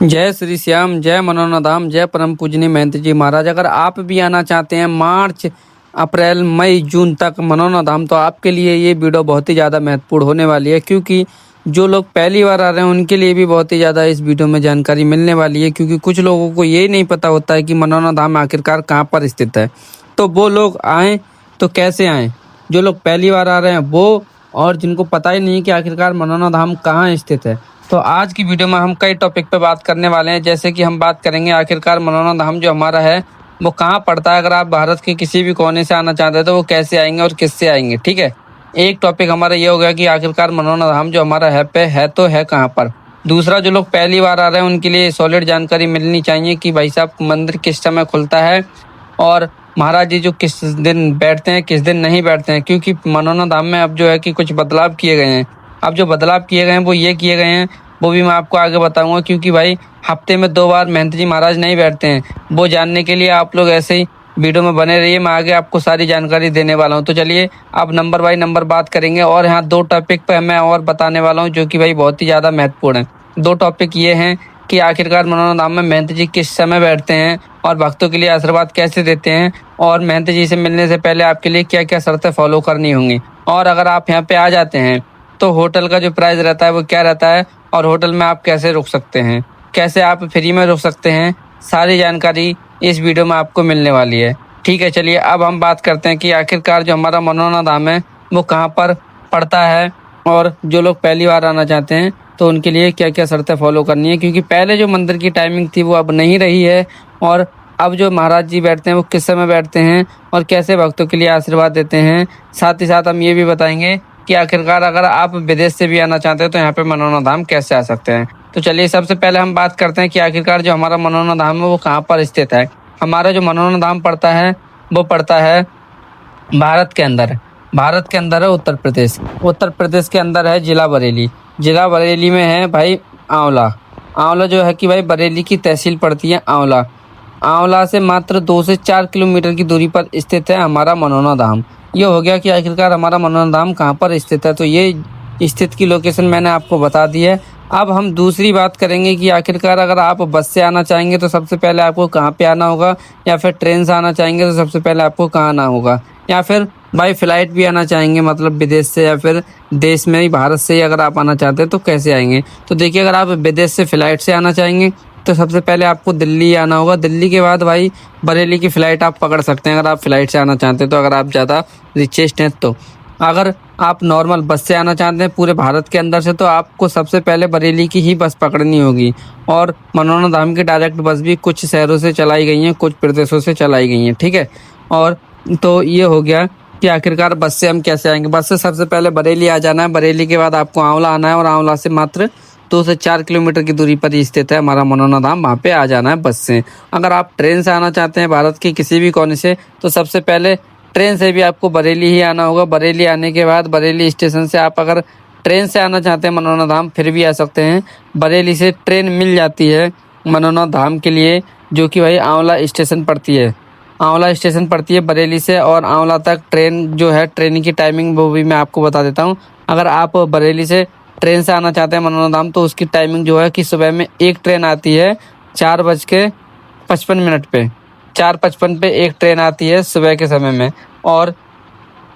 जय श्री श्याम, जय मनोना धाम, जय परम पूजनीय महंत जी महाराज। अगर आप भी आना चाहते हैं मार्च अप्रैल मई जून तक मनोना धाम, तो आपके लिए ये वीडियो बहुत ही ज़्यादा महत्वपूर्ण होने वाली है, क्योंकि जो लोग पहली बार आ रहे हैं उनके लिए भी बहुत ही ज़्यादा इस वीडियो में जानकारी मिलने वाली है। क्योंकि कुछ लोगों को ये नहीं पता होता है कि मनोना धाम आखिरकार कहाँ पर स्थित है। तो वो लोग आएँ तो कैसे आएँ? जो लोग पहली बार आ रहे हैं वो, और जिनको पता ही नहीं कि आखिरकार मनोना धाम कहाँ स्थित है। तो आज की वीडियो में हम कई टॉपिक पे बात करने वाले हैं। जैसे कि हम बात करेंगे आखिरकार मनोना धाम जो हमारा है वो कहाँ पड़ता है। अगर आप भारत के किसी भी कोने से आना चाहते हैं तो वो कैसे आएंगे और किससे आएंगे, ठीक है। एक टॉपिक हमारा ये हो गया कि आखिरकार मनोना धाम जो हमारा है तो है कहाँ पर। दूसरा, जो लोग पहली बार आ रहे हैं उनके लिए सॉलिड जानकारी मिलनी चाहिए कि भाई साहब मंदिर किस समय खुलता है और महाराज जी जो किस दिन बैठते हैं किस दिन नहीं बैठते हैं। क्योंकि मनोना धाम में अब जो है कि कुछ बदलाव किए गए हैं। अब जो बदलाव किए गए हैं वो ये किए गए हैं, वो भी मैं आपको आगे बताऊंगा। क्योंकि भाई हफ्ते में 2 बार महंत जी महाराज नहीं बैठते हैं। वो जानने के लिए आप लोग ऐसे ही वीडियो में बने रहिए, मैं आगे आपको सारी जानकारी देने वाला हूं। तो चलिए अब नंबर बाई नंबर बात करेंगे। और यहाँ 2 टॉपिक पे मैं और बताने वाला हूँ जो कि भाई बहुत ही ज़्यादा महत्वपूर्ण है। 2 टॉपिक ये हैं कि आखिरकार मनोना धाम में महंत जी किस समय बैठते हैं और भक्तों के लिए आशीर्वाद कैसे देते हैं, और महंत जी से मिलने से पहले आपके लिए क्या क्या शर्तें फॉलो करनी होंगी। और अगर आप यहाँ पे आ जाते हैं तो होटल का जो प्राइस रहता है वो क्या रहता है, और होटल में आप कैसे रुक सकते हैं, कैसे आप फ्री में रुक सकते हैं, सारी जानकारी इस वीडियो में आपको मिलने वाली है। ठीक है, चलिए अब हम बात करते हैं कि आखिरकार जो हमारा मनोना धाम है वो कहाँ पर पड़ता है, और जो लोग पहली बार आना चाहते हैं तो उनके लिए क्या क्या शर्तें फॉलो करनी है। क्योंकि पहले जो मंदिर की टाइमिंग थी वो अब नहीं रही है, और अब जो महाराज जी बैठते हैं वो किस समय बैठते हैं और कैसे भक्तों के लिए आशीर्वाद देते हैं। साथ ही साथ हम ये भी बताएंगे कि आखिरकार अगर आप विदेश से भी आना चाहते हैं तो यहाँ पे मनोना धाम कैसे आ सकते हैं। तो चलिए सबसे पहले हम बात करते हैं कि आखिरकार जो हमारा मनोना धाम है वो कहाँ पर स्थित है। हमारा जो मनोना धाम पड़ता है वो पड़ता है भारत के अंदर। भारत के अंदर है उत्तर प्रदेश। उत्तर प्रदेश के अंदर है जिला बरेली। जिला बरेली में है भाई आंवला। आंवला जो है कि भाई बरेली की तहसील पड़ती है आंवला। आंवला से मात्र 2 से 4 किलोमीटर की दूरी पर स्थित है हमारा मनोना धाम। ये हो गया कि आखिरकार हमारा मनोना धाम कहाँ पर स्थित है। तो ये स्थित की लोकेशन मैंने आपको बता दी है। अब हम दूसरी बात करेंगे कि आखिरकार अगर आप बस से आना चाहेंगे तो सबसे पहले आपको कहाँ पे आना होगा, या फिर ट्रेन से आना चाहेंगे तो सबसे पहले आपको कहाँ आना होगा, या फिर बाई फ्लाइट भी आना चाहेंगे मतलब विदेश से, या फिर देश में ही भारत से ही अगर आप आना चाहते हैं तो कैसे आएंगे। तो देखिए, अगर आप विदेश से फ्लाइट से आना चाहेंगे तो सबसे पहले आपको दिल्ली आना होगा। दिल्ली के बाद भाई बरेली की फ़्लाइट आप पकड़ सकते हैं अगर आप फ्लाइट से आना चाहते हैं तो, अगर आप ज़्यादा रिचेस्ट हैं तो। अगर आप नॉर्मल बस से आना चाहते हैं पूरे भारत के अंदर से तो आपको सबसे पहले बरेली की ही बस पकड़नी होगी। और मनोना धाम की डायरेक्ट बस भी कुछ शहरों से चलाई गई हैं, कुछ प्रदेशों से चलाई गई हैं, ठीक है। और तो ये हो गया कि आखिरकार बस से हम कैसे आएंगे। बस से सबसे पहले बरेली आ जाना है। बरेली के बाद आपको आंवला आना है, और आंवला से मात्र 2 से 4 किलोमीटर की दूरी पर ही स्थित है हमारा मनोना धाम। वहाँ पे आ जाना है बस से। अगर आप ट्रेन से आना चाहते हैं भारत के किसी भी कोने से तो सबसे पहले ट्रेन से भी आपको बरेली ही आना होगा। बरेली आने के बाद बरेली स्टेशन से आप अगर ट्रेन से आना चाहते हैं मनोना धाम फिर भी आ सकते हैं। बरेली से ट्रेन मिल जाती है मनोना धाम के लिए, जो कि भाई आंवला स्टेशन पड़ती है। आंवला स्टेशन पड़ती है बरेली से, और आंवला तक ट्रेन जो है ट्रेन की टाइमिंग वो भी मैं आपको बता देता हूँ। अगर आप बरेली से ट्रेन से आना चाहते हैं मनोना धाम तो उसकी टाइमिंग जो है कि सुबह में एक ट्रेन आती है 4:55 पे। 4:55 पे एक ट्रेन आती है सुबह के समय में, और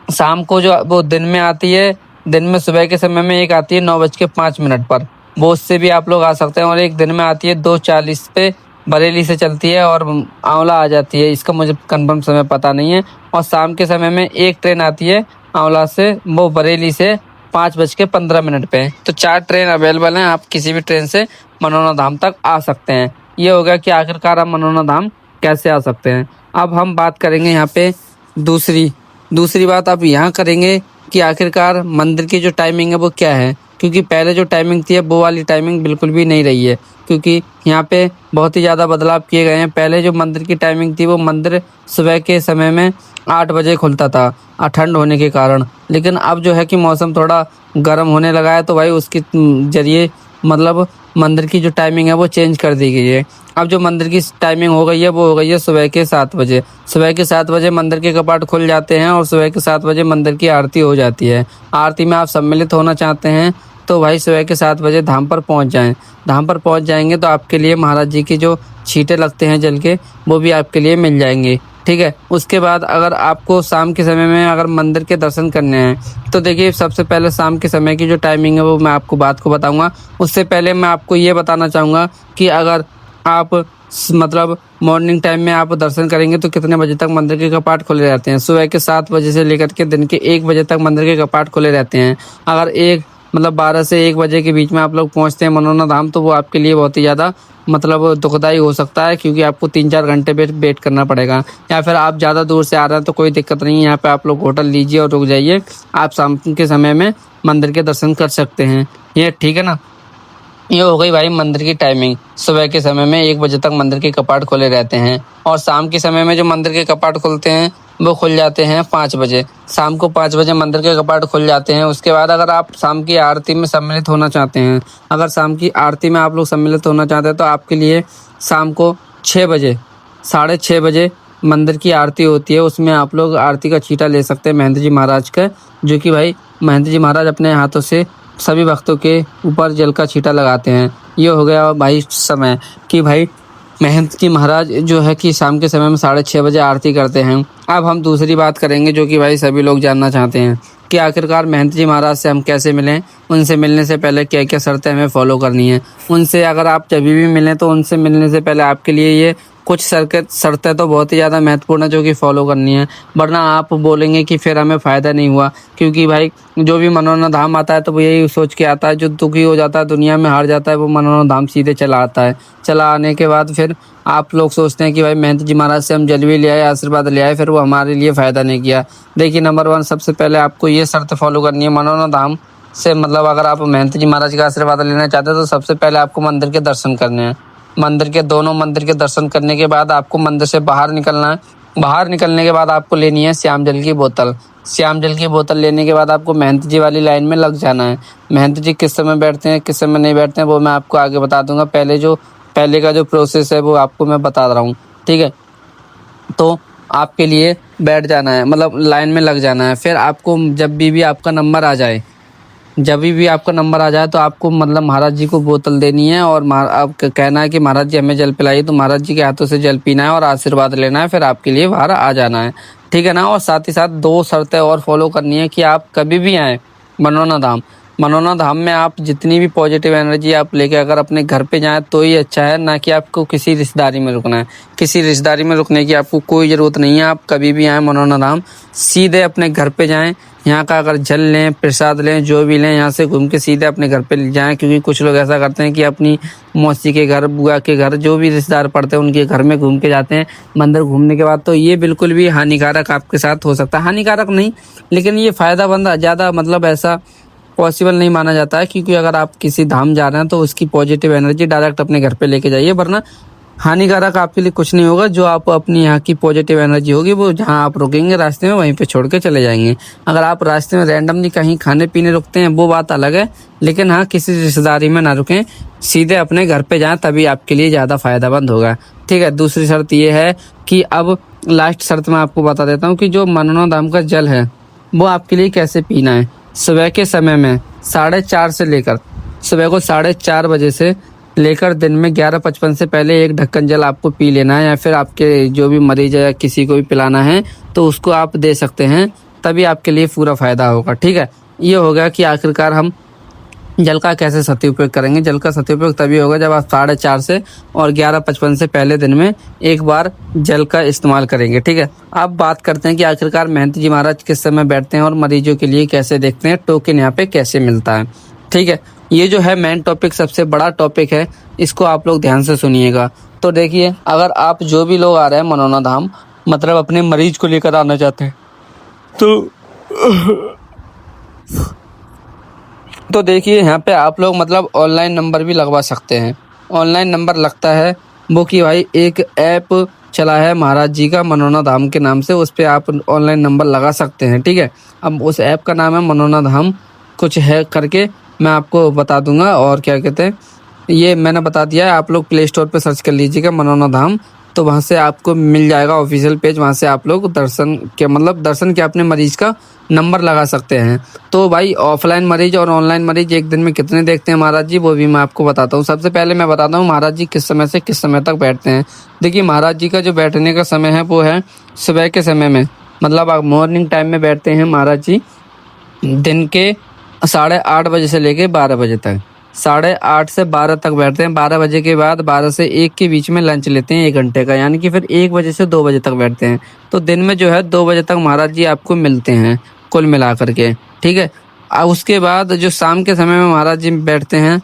शाम को जो वो दिन में आती है, दिन में सुबह के समय में एक आती है 9:05 पर। वो उससे भी आप लोग आ सकते हैं। और एक दिन में आती है 2:40 पे, बरेली से चलती है और आंवला आ जाती है। इसका मुझे कंफर्म समय पता नहीं है। और शाम के समय में एक ट्रेन आती है आंवला से, वो बरेली से 5:15 पे। तो 4 ट्रेन अवेलेबल हैं, आप किसी भी ट्रेन से मनोना धाम तक आ सकते हैं। ये हो गया कि आखिरकार आप मनोना धाम कैसे आ सकते हैं। अब हम बात करेंगे यहाँ पे दूसरी बात आप यहाँ करेंगे कि आखिरकार मंदिर की जो टाइमिंग है वो क्या है। क्योंकि पहले जो टाइमिंग थी वो वाली टाइमिंग बिल्कुल भी नहीं रही है। क्योंकि यहाँ पे बहुत ही ज़्यादा बदलाव किए गए हैं। पहले जो मंदिर की टाइमिंग थी वो मंदिर सुबह के समय में 8 बजे खुलता था ठंड होने के कारण। लेकिन अब जो है कि मौसम थोड़ा गर्म होने लगा है तो भाई उसके जरिए मतलब मंदिर की जो टाइमिंग है वो चेंज कर दी गई है। अब जो मंदिर की टाइमिंग हो गई है वो हो गई है सुबह के 7 बजे। सुबह के 7 बजे मंदिर के कपाट खुल जाते हैं, और सुबह के 7 बजे मंदिर की आरती हो जाती है। आरती में आप सम्मिलित होना चाहते हैं तो भाई सुबह के 7 बजे धाम पर पहुंच जाएं। धाम पर पहुंच जाएंगे तो आपके लिए महाराज जी की जो छींटे लगते हैं जल के, वो भी आपके लिए मिल जाएंगे। ठीक है। उसके बाद अगर आपको शाम के समय में अगर मंदिर के दर्शन करने हैं तो देखिए, सबसे पहले शाम के समय की जो टाइमिंग है वो मैं आपको बात को बताऊंगा। उससे पहले मैं आपको ये बताना चाहूँगा कि अगर आप मतलब मॉर्निंग टाइम में आप दर्शन करेंगे तो कितने बजे तक मंदिर के कपाट खुले रहते हैं। सुबह के 7 बजे से लेकर के दिन के 1 बजे तक मंदिर के कपाट खुले रहते हैं। अगर 12 से 1 बजे के बीच में आप लोग पहुंचते हैं मनोना धाम, तो वो आपके लिए बहुत ही ज़्यादा मतलब दुखदाई हो सकता है, क्योंकि आपको 3-4 घंटे वेट करना पड़ेगा। या फिर आप ज़्यादा दूर से आ रहे हैं तो कोई दिक्कत नहीं है, यहाँ पे आप लोग होटल लीजिए और रुक जाइए। आप शाम के समय में मंदिर के दर्शन कर सकते हैं, ये ठीक है ना। ये हो गई भाई मंदिर की टाइमिंग। सुबह के समय में 1 बजे तक मंदिर के कपाट खुले रहते हैं, और शाम के समय में जो मंदिर के कपाट खुलते हैं वो खुल जाते हैं 5 बजे। शाम को 5 बजे मंदिर के कपाट खुल जाते हैं। उसके बाद अगर आप शाम की आरती में सम्मिलित होना चाहते हैं, अगर शाम की आरती में आप लोग सम्मिलित होना चाहते हैं तो आपके लिए शाम को 6 बजे, 6:30 बजे मंदिर की आरती होती है। उसमें आप लोग आरती का छींटा ले सकते हैं महेंद्र जी महाराज का, जो कि भाई महेंद्र जी महाराज अपने हाथों से सभी भक्तों के ऊपर जल का छींटा लगाते हैं। ये हो गया भाई समय कि भाई महेंद्र जी महाराज जो है कि शाम के समय में 6:30 बजे आरती करते हैं। अब हम दूसरी बात करेंगे जो कि भाई सभी लोग जानना चाहते हैं कि आखिरकार महेंद्र जी महाराज से हम कैसे मिलें, उनसे मिलने से पहले क्या क्या शर्तें हमें फॉलो करनी है। उनसे अगर आप जब भी मिलें तो उनसे मिलने से पहले आपके लिए ये कुछ शर्तें तो बहुत ही ज़्यादा महत्वपूर्ण है जो कि फॉलो करनी है, वरना आप बोलेंगे कि फिर हमें फ़ायदा नहीं हुआ। क्योंकि भाई जो भी मनोना धाम आता है तो वो यही सोच के आता है, जो दुखी हो जाता है, दुनिया में हार जाता है, वो मनोना धाम सीधे चला आता है। चला आने के बाद फिर आप लोग सोचते हैं कि भाई महेंद्र जी महाराज से हम जल भी ले आए, आशीर्वाद ले आए, फिर वो हमारे लिए फ़ायदा नहीं किया। देखिए, नंबर 1 सबसे पहले आपको ये शर्त फॉलो करनी है मनोना धाम से, मतलब अगर आप महेंद्र जी महाराज का आशीर्वाद लेना चाहते हैं तो सबसे पहले आपको मंदिर के दर्शन करने हैं। दोनों मंदिर के दर्शन करने के बाद आपको मंदिर से बाहर निकलना है। बाहर निकलने के बाद आपको लेनी है श्याम जल की बोतल। श्याम जल की बोतल लेने के बाद आपको महेंद्र जी वाली लाइन में लग जाना है। महेंद्र जी किस समय बैठते हैं, किस समय नहीं बैठते हैं, वो मैं आपको आगे बता दूंगा। पहले का जो प्रोसेस है वो आपको मैं बता रहा हूँ, ठीक है। तो आपके लिए बैठ जाना है, मतलब लाइन में लग जाना है। फिर आपको जब भी आपका नंबर आ जाए, तो आपको मतलब महाराज जी को बोतल देनी है और आप कहना है कि महाराज जी हमें जल पिलाइए, तो महाराज जी के हाथों से जल पीना है और आशीर्वाद लेना है, फिर आपके लिए बाहर आ जाना है, ठीक है ना। और साथ ही साथ 2 शर्तें और फॉलो करनी है कि आप कभी भी आएँ मनोना धाम में आप जितनी भी पॉजिटिव एनर्जी आप लेके अगर अपने घर पे जाएं तो ही अच्छा है, ना कि आपको किसी रिश्तेदारी में रुकना है। किसी रिश्तेदारी में रुकने की आपको कोई ज़रूरत नहीं है। आप कभी भी आएँ मनोना धाम, सीधे अपने घर पे जाएं। यहाँ का अगर जल लें, प्रसाद लें, जो भी लें, यहाँ से घूम के सीधे अपने घर पे जाएं। क्योंकि कुछ लोग ऐसा करते हैं कि अपनी मौसी के घर, बुआ के घर, जो भी रिश्तेदार पड़ते हैं उनके घर में घूम के जाते हैं मंदिर घूमने के बाद। तो ये बिल्कुल भी हानिकारक आपके साथ हो सकता है। हानिकारक नहीं, लेकिन ये फ़ायदामंद ज़्यादा मतलब ऐसा पॉसिबल नहीं माना जाता है। क्योंकि अगर आप किसी धाम जा रहे हैं तो उसकी पॉजिटिव एनर्जी डायरेक्ट अपने घर पे लेके जाइए, वरना हानिकारक आपके लिए कुछ नहीं होगा। जो आप अपनी यहाँ की पॉजिटिव एनर्जी होगी वो जहाँ आप रुकेंगे रास्ते में वहीं पे छोड़ के चले जाएंगे। अगर आप रास्ते में रैंडमली कहीं खाने पीने रुकते हैं वो बात अलग है, लेकिन हाँ किसी रिश्तेदारी में ना रुकें, सीधे अपने घर पे जाएं, तभी आपके लिए ज़्यादा फ़ायदेमंद होगा, ठीक है। दूसरी शर्त ये है कि अब लास्ट शर्त मैं आपको बता देता हूँ कि जो मनोना धाम का जल है वो आपके लिए कैसे पीना है। सुबह के समय में 4:30 से लेकर सुबह को 4:30 बजे से लेकर दिन में 11:55 से पहले 1 ढक्कन जल आपको पी लेना है, या फिर आपके जो भी मरीज है या किसी को भी पिलाना है तो उसको आप दे सकते हैं, तभी आपके लिए पूरा फ़ायदा होगा, ठीक है। ये हो गया कि आखिरकार हम जल का कैसे सदुपयोग करेंगे। जल का सदुपयोग तभी होगा जब आप 4:30 से और 11:55 से पहले दिन में एक बार जल का इस्तेमाल करेंगे, ठीक है। अब बात करते हैं कि आखिरकार महेंद्र जी महाराज किस समय बैठते हैं और मरीजों के लिए कैसे देखते हैं, टोकन यहाँ पे कैसे मिलता है, ठीक है। ये जो है मेन टॉपिक, सबसे बड़ा टॉपिक है, इसको आप लोग ध्यान से सुनिएगा। तो देखिए, अगर आप जो भी लोग आ रहे हैं मनोना धाम, मतलब अपने मरीज को लेकर आना चाहते हैं तो देखिए यहाँ पे आप लोग मतलब ऑनलाइन नंबर भी लगवा सकते हैं। ऑनलाइन नंबर लगता है वो कि भाई एक ऐप चला है महाराज जी का मनोना धाम के नाम से, उस पर आप ऑनलाइन नंबर लगा सकते हैं, ठीक है। अब उस ऐप का नाम है मनोना धाम कुछ है करके, मैं आपको बता दूंगा। और क्या कहते हैं, ये मैंने बता दिया है, आप लोग प्ले स्टोर पर सर्च कर लीजिएगा मनोना धाम, तो वहाँ से आपको मिल जाएगा ऑफिशियल पेज, वहाँ से आप लोग दर्शन के अपने मरीज का नंबर लगा सकते हैं। तो भाई ऑफलाइन मरीज और ऑनलाइन मरीज एक दिन में कितने देखते हैं महाराज जी, वो भी मैं आपको बताता हूँ। सबसे पहले मैं बताता हूँ महाराज जी किस समय से किस समय तक बैठते हैं। देखिए महाराज जी का जो बैठने का समय है वो है सुबह के समय में, मतलब आप मॉर्निंग टाइम में बैठते हैं महाराज जी दिन के 8:30 बजे से लेके 12 बजे तक। 8:30 से 12 तक बैठते हैं। 12 बजे के बाद 12 से 1 के बीच में लंच लेते हैं 1 घंटे का, यानी कि फिर 1 बजे से 2 बजे तक बैठते हैं। तो दिन में जो है 2 बजे तक महाराज जी आपको मिलते हैं कुल मिला करके, ठीक है। उसके बाद जो शाम के समय में महाराज जी बैठते हैं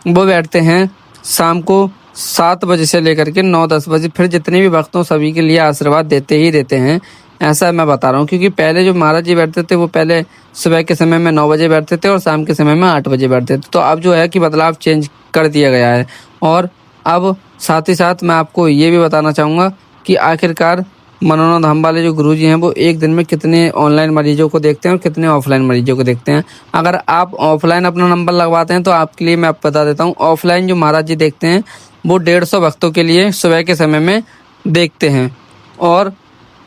वो बैठते हैं शाम को 7 बजे से लेकर के 9-10 बजे। फिर जितने भी वक्त हों सभी के लिए आशीर्वाद देते ही देते हैं, ऐसा मैं बता रहा हूँ। क्योंकि पहले जो महाराज जी बैठते थे वो पहले सुबह के समय में 9 बजे बैठते थे और शाम के समय में 8 बजे बैठते थे। तो अब जो है कि बदलाव चेंज कर दिया गया है। और अब साथ ही साथ मैं आपको ये भी बताना चाहूँगा कि आखिरकार मनोना धाम वाले जो गुरुजी हैं वो एक दिन में कितने ऑनलाइन मरीजों को देखते हैं और कितने ऑफलाइन मरीजों को देखते हैं। अगर आप ऑफलाइन अपना नंबर लगवाते हैं तो आपके लिए मैं आप बता देता हूँ, ऑफलाइन जो महाराज जी देखते हैं वो 150 भक्तों के लिए सुबह के समय में देखते हैं, और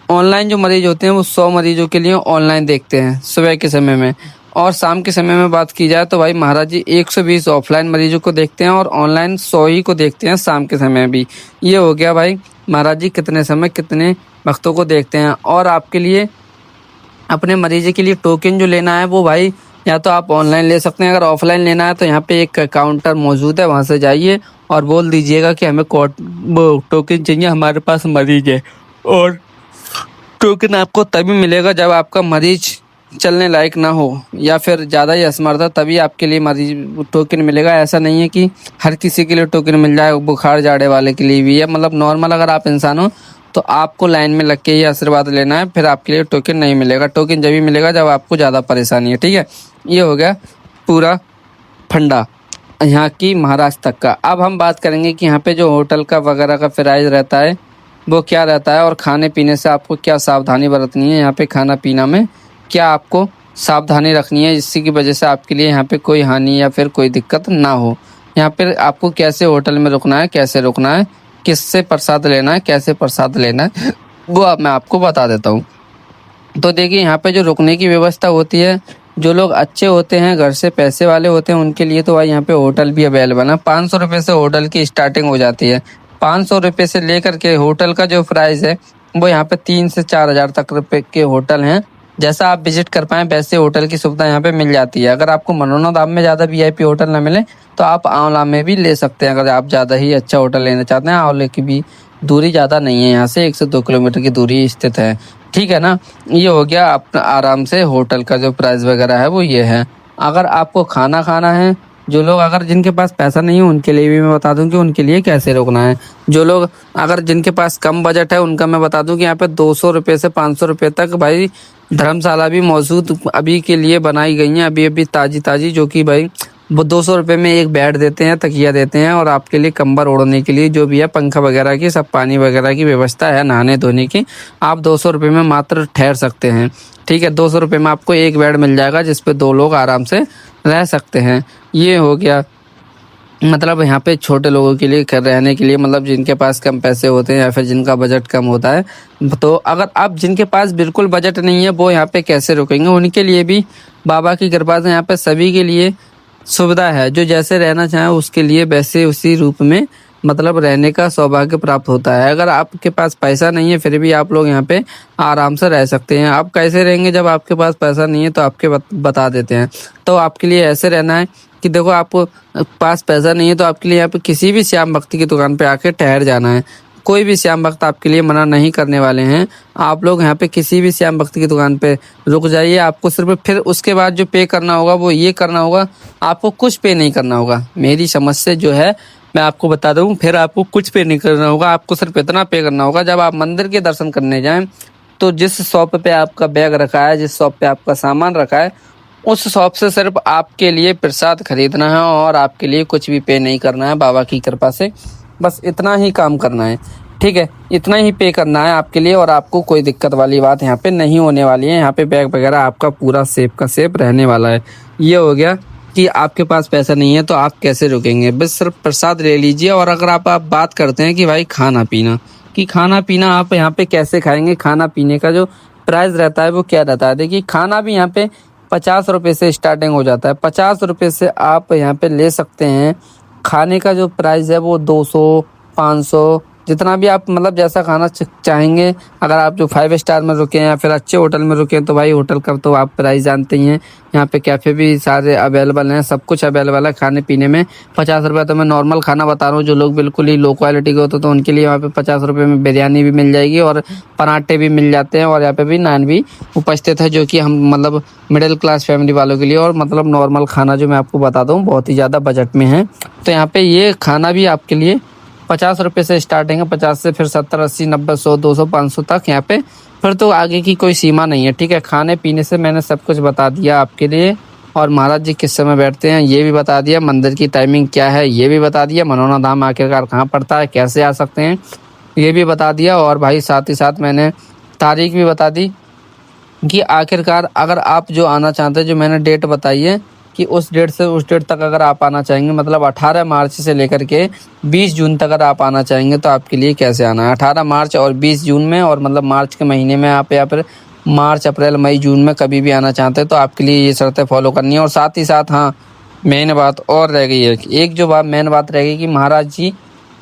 ऑनलाइन जो मरीज होते हैं वो 100 मरीजों के लिए ऑनलाइन देखते हैं सुबह के समय में। और शाम के समय में बात की जाए तो भाई महाराज जी 120 ऑफलाइन मरीजों को देखते हैं और ऑनलाइन 100 ही को देखते हैं शाम के समय भी। ये हो गया भाई महाराज जी कितने समय कितने भक्तों को देखते हैं। और आपके लिए अपने मरीज के लिए टोकन जो लेना है वो भाई या तो आप ऑनलाइन ले सकते हैं, अगर ऑफलाइन लेना है तो यहाँ पे एक काउंटर मौजूद है, वहाँ से जाइए और बोल दीजिएगा कि हमें टोकन चाहिए, हमारे पास मरीज है। और टोकन आपको तभी मिलेगा जब आपका मरीज चलने लायक ना हो या फिर ज़्यादा ही असमर्थ हो, तभी आपके लिए मरीज टोकन मिलेगा। ऐसा नहीं है कि हर किसी के लिए टोकन मिल जाए, बुखार जाड़े वाले के लिए भी है। मतलब नॉर्मल अगर आप इंसान हो तो आपको लाइन में लग के ही आशीर्वाद लेना है, फिर आपके लिए टोकन नहीं मिलेगा। टोकन जब भी मिलेगा जब आपको ज़्यादा परेशानी है, ठीक है। ये हो गया पूरा फंडा यहाँ की महाराष्ट्र तक का। अब हम बात करेंगे कि यहाँ पे जो होटल का वगैरह का प्राइस रहता है वो क्या रहता है और खाने पीने से आपको क्या सावधानी बरतनी है। यहाँ पे खाना पीना में क्या आपको सावधानी रखनी है जिससे की वजह से आपके लिए यहाँ पे कोई हानि या फिर कोई दिक्कत ना हो। यहाँ पे आपको कैसे होटल में रुकना है, कैसे रुकना है, किससे प्रसाद लेना है, कैसे प्रसाद लेना है, वो अब मैं आपको बता देता हूँ। तो देखिए यहाँ पे जो रुकने की व्यवस्था होती है, जो लोग अच्छे होते हैं घर से पैसे वाले होते हैं उनके लिए तो भाई यहाँ पे होटल भी अवेलेबल है। 500 रुपये से होटल की स्टार्टिंग हो जाती है। 500 रुपये से लेकर के होटल का जो प्राइस है वो यहाँ पे 3 से 4 हज़ार तक रुपये के होटल हैं। जैसा आप विजिट कर पाएँ वैसे होटल की सुविधा यहाँ पे मिल जाती है। अगर आपको मनोना धाम में ज़्यादा VIP होटल ना मिले तो आप आंवला में भी ले सकते हैं, अगर आप ज़्यादा ही अच्छा होटल लेना चाहते हैं। आंवले की भी दूरी ज़्यादा नहीं है, यहाँ से 1 से 2 किलोमीटर की दूरी स्थित है, ठीक है ना। ये हो गया अपना आराम से होटल का जो प्राइस वगैरह है वो ये है। अगर आपको खाना खाना है, जो लोग अगर जिनके पास पैसा नहीं है उनके लिए भी मैं बता दूं कि उनके लिए कैसे रुकना है। जो लोग अगर जिनके पास कम बजट है उनका मैं बता दूं कि यहाँ पे 200 रुपये से 500 रुपये तक भाई धर्मशाला भी मौजूद अभी के लिए बनाई गई हैं, अभी अभी ताज़ी, जो कि भाई वो 200 रुपये में एक बेड देते हैं, तकिया देते हैं और आपके लिए कंबल ओढ़ने के लिए जो भी है पंखा वगैरह की सब पानी वगैरह की व्यवस्था है, नहाने धोने की। आप 200 रुपये में मात्र ठहर सकते हैं, ठीक है। 200 रुपये में आपको एक बेड मिल जाएगा जिस पे 2 लोग आराम से रह सकते हैं। ये हो गया मतलब यहाँ पे छोटे लोगों के लिए रहने के लिए, मतलब जिनके पास कम पैसे होते हैं या फिर जिनका बजट कम होता है। तो अगर आप जिनके पास बिल्कुल बजट नहीं है वो यहाँ पे कैसे रुकेंगे, उनके लिए भी बाबा की कृपा से यहाँ पे सभी के लिए सुविधा है। जो जैसे रहना चाहे उसके लिए वैसे उसी रूप में मतलब रहने का सौभाग्य प्राप्त होता है। अगर आपके पास पैसा नहीं है फिर भी आप लोग यहाँ पे आराम से रह सकते हैं। आप कैसे रहेंगे जब आपके पास पैसा नहीं है, तो आपके बता देते हैं। तो आपके लिए ऐसे रहना है कि देखो आपको पास पैसा नहीं है तो आपके लिए यहाँ पे किसी भी श्याम भक्ति की दुकान पे आके ठहर जाना है। कोई भी श्याम भक्त आपके लिए मना नहीं करने वाले हैं। आप लोग यहाँ पे किसी भी श्याम भक्त की दुकान पे रुक जाइए। आपको सिर्फ फिर उसके बाद जो पे करना होगा वो ये करना होगा, आपको कुछ पे नहीं करना होगा। मेरी समझ से जो है मैं आपको बता दूँ, फिर आपको कुछ पे नहीं करना होगा। आपको सिर्फ इतना पे करना होगा, जब आप मंदिर के दर्शन करने जाएं तो जिस शॉप पे आपका बैग रखा है, जिस शॉप पे आपका सामान रखा है, उस शॉप से सिर्फ आपके लिए प्रसाद खरीदना है और आपके लिए कुछ भी पे नहीं करना है। बाबा की कृपा से बस इतना ही काम करना है, ठीक है। इतना ही पे करना है आपके लिए और आपको कोई दिक्कत वाली बात यहाँ पे नहीं होने वाली है। यहाँ पे बैग वगैरह आपका पूरा सेफ का सेफ रहने वाला है। ये हो गया कि आपके पास पैसा नहीं है तो आप कैसे रुकेंगे, बस सिर्फ प्रसाद ले लीजिए। और अगर आप बात करते हैं कि भाई खाना पीना, कि खाना पीना आप यहाँ पे कैसे खाएंगे, खाना पीने का जो प्राइस रहता है वो क्या रहता है। देखिए खाना भी यहाँ पे 50 रुपये से स्टार्टिंग हो जाता है। 50 रुपये से आप यहाँ पे ले सकते हैं। खाने का जो प्राइस है वो 200, 500, जितना भी आप मतलब जैसा खाना चाहेंगे। अगर आप जो 5 स्टार में रुके हैं या फिर अच्छे होटल में रुके हैं तो भाई होटल का तो आप प्राइस जानते ही हैं। यहाँ पे कैफ़े भी सारे अवेलेबल हैं, सब कुछ अवेलेबल है खाने पीने में। 50 रुपये तो मैं नॉर्मल खाना बता रहा हूँ, जो लोग बिल्कुल ही लो क्वालिटी के होते तो उनके लिए वहाँ पे 50 रुपये में बिरयानी भी मिल जाएगी और पराठे भी मिल जाते हैं, और यहाँ पे भी नान भी उपस्थित है, जो कि हम मतलब मिडिल क्लास फैमिली वालों के लिए। और मतलब नॉर्मल खाना जो मैं आपको बताता हूँ बहुत ही ज़्यादा बजट में है। तो यहाँ पे ये खाना भी आपके लिए 50 रुपये से स्टार्टिंग है। 50 से फिर 70, 80, 90, 100, 200, 500 तक यहाँ पे, फिर तो आगे की कोई सीमा नहीं है। ठीक है, खाने पीने से मैंने सब कुछ बता दिया आपके लिए। और महाराज जी किस समय बैठते हैं ये भी बता दिया, मंदिर की टाइमिंग क्या है ये भी बता दिया, मनोना धाम आखिरकार कहाँ पड़ता है, कैसे आ सकते हैं ये भी बता दिया। और भाई साथ ही साथ मैंने तारीख भी बता दी कि आखिरकार अगर आप जो आना चाहते हैं, जो मैंने डेट बताई है कि उस डेट से उस डेट तक अगर आप आना चाहेंगे, मतलब 18 मार्च से लेकर के 20 जून तक अगर आप आना चाहेंगे तो आपके लिए कैसे आना है। 18 मार्च और 20 जून में, और मतलब मार्च के महीने में आप या फिर मार्च, अप्रैल, मई, जून में कभी भी आना चाहते हैं तो आपके लिए ये शर्तें फॉलो करनी है। और साथ ही साथ हाँ, मेन बात और रह गई है, एक जो बात मेन बात रह गई कि महाराज जी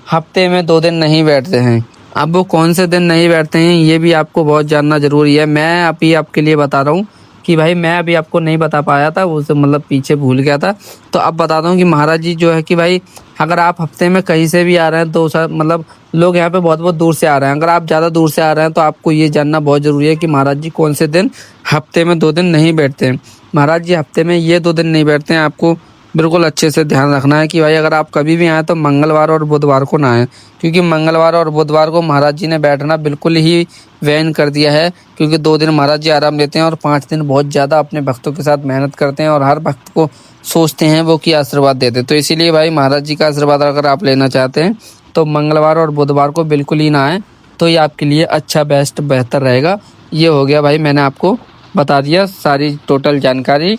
हफ्ते में 2 दिन नहीं बैठते हैं। अब वो कौन से दिन नहीं बैठते हैं ये भी आपको बहुत जानना ज़रूरी है। मैं अभी आपके लिए बता रहा हूँ कि भाई मैं अभी आपको नहीं बता पाया था, वो मतलब पीछे भूल गया था, तो अब बताता हूँ कि महाराज जी जो है कि भाई अगर आप हफ्ते में कहीं से भी आ रहे हैं तो मतलब लोग यहाँ पे बहुत बहुत दूर से आ रहे हैं। अगर आप ज़्यादा दूर से आ रहे हैं तो आपको ये जानना बहुत ज़रूरी है कि महाराज जी कौन से दिन हफ्ते में 2 दिन नहीं बैठते हैं। महाराज जी हफ्ते में ये 2 दिन नहीं बैठते हैं। आपको बिल्कुल अच्छे से ध्यान रखना है कि भाई अगर आप कभी भी आएँ तो मंगलवार और बुधवार को ना आएँ, क्योंकि मंगलवार और बुधवार को महाराज जी ने बैठना बिल्कुल ही बैन कर दिया है। क्योंकि 2 दिन महाराज जी आराम लेते हैं और 5 दिन बहुत ज़्यादा अपने भक्तों के साथ मेहनत करते हैं और हर भक्त को सोचते हैं वो कि आशीर्वाद देते हैं। तो इसीलिए भाई महाराज जी का आशीर्वाद अगर आप लेना चाहते हैं तो मंगलवार और बुधवार को बिल्कुल ही ना आएँ, तो ये आपके लिए अच्छा बेहतर रहेगा। ये हो गया भाई, मैंने आपको बता दिया सारी टोटल जानकारी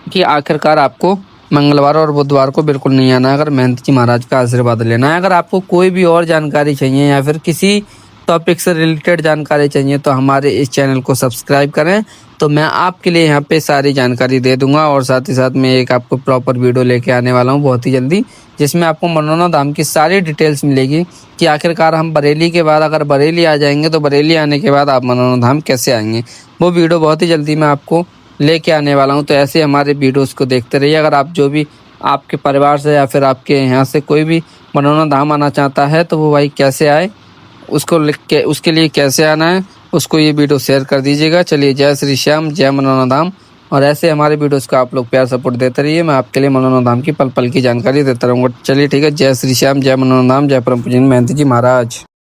कि आखिरकार आपको मंगलवार और बुधवार को बिल्कुल नहीं आना है अगर महंत जी महाराज का आशीर्वाद लेना है। अगर आपको कोई भी और जानकारी चाहिए या फिर किसी टॉपिक से रिलेटेड जानकारी चाहिए तो हमारे इस चैनल को सब्सक्राइब करें, तो मैं आपके लिए यहाँ पे सारी जानकारी दे दूंगा। और साथ ही साथ मैं एक आपको प्रॉपर वीडियो लेके आने वाला हूँ बहुत ही जल्दी, जिसमें आपको मनोना धाम की सारी डिटेल्स मिलेगी कि आखिरकार हम बरेली के बाद अगर बरेली आ जाएंगे तो बरेली आने के बाद आप मनोना धाम कैसे आएंगे, वो वीडियो बहुत ही जल्दी मैं आपको लेके आने वाला हूं। तो ऐसे हमारे वीडियोस को देखते रहिए। अगर आप जो भी आपके परिवार से या फिर आपके यहाँ से कोई भी मनोना धाम आना चाहता है तो वो भाई कैसे आए, उसको लिख के उसके लिए कैसे आना है उसको ये वीडियो शेयर कर दीजिएगा। चलिए, जय श्री श्याम, जय मनोना धाम। और ऐसे हमारे वीडियोस को आप लोग प्यार सपोर्ट देते रहिए, मैं आपके लिए मनोना धाम की पल पल की जानकारी देता रहूँगा। चलिए ठीक है, जय श्री श्याम, जय मनोना धाम, जय परम पूजनीय महंत जी महाराज।